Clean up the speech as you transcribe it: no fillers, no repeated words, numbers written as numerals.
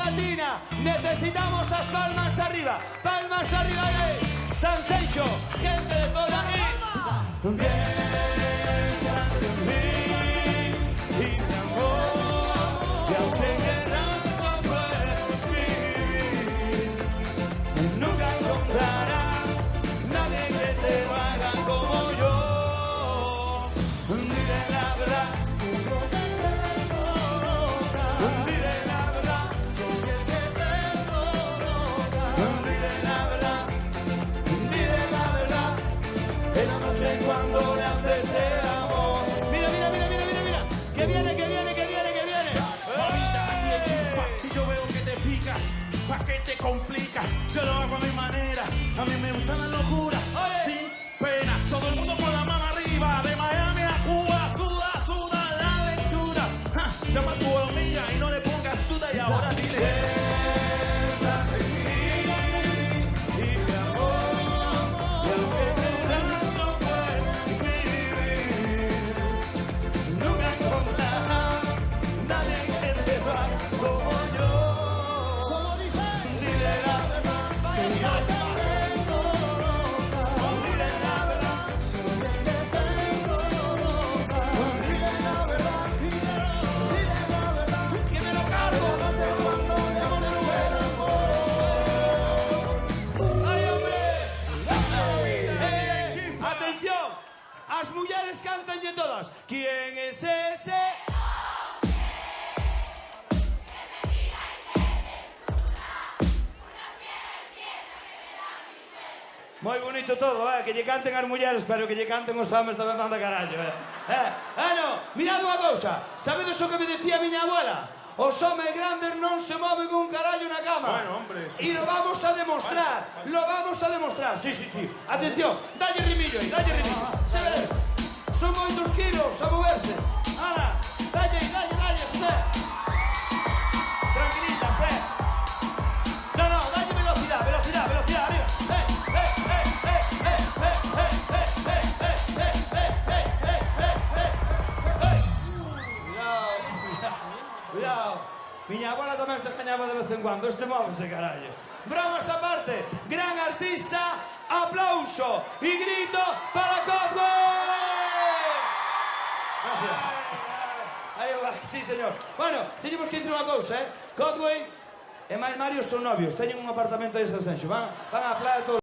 Latina. Necesitamos las palmas arriba. Palmas arriba, San Sencho, gente de por aquí. Piensas en mí y mi amor, y aunque quieras no puedes vivir, nunca encontrarás nadie que te lo haga como yo. Dile la verdad. Dile la verdad. Soy el que te provoca. Dile la verdad. Dile la verdad. En la noche cuando le haces el amor. Mira, mira, mira, mira, mira, mira. Que viene, que viene, que viene, que viene. Mamita, aquí el chispa, y yo veo que te picas, pa' que te complicas. Yo lo hago a mi manera, a mí me gusta la locura, sin pena. Todo el mundo con la mano arriba, de Miami a Cuba, suda, suda la aventura. Ja, llama a tu hormiga y no le pongas duda y ahora dile. Piensas en mí y mi amor, y aunque quieras no puedes vivir, nunca encontrarás nadie que te haga como yo. Dile la verdad, dile la verdad, soy el que te provoca. Dile la verdad, dile la verdad, que me lo cargo. No sé cuándo le haces el amor. ¡Ay, hombre! ¡Atención! As mulleres cantanlle todas. ¿Quién es ese? Moi bonito todo, que lle canten as mulleres, pero que lle canten os homes tamén manda carallo, no, mirad unha cousa, sabedes o que me decía a miña abuela? Os homes grandes non se moven un carallo na cama. Bueno, hombre, Y sí. lo vamos a demostrar, lo vamos a demostrar. Sí, sí, sí. Atención, dalle rimillo aí, dalle rimillo. Se ve, son moitos kilos a moverse. Ala, dalle aí, dalle, dalle, José. Tranquilitas, No, no, dalle velocidad, velocidad, velocidad, arriba. Cuidado, miña abuela tamén se cañaba de vez en cuando, este móvese, carallo. Bromas aparte, gran artista, aplauso y grito para Codway. Gracias. Aí va, sí, señor. Bueno, teñemos que dicir unha cousa, Codway e máis Mario son novios, teñen un apartamento aí en San Senxo, van á playa todos.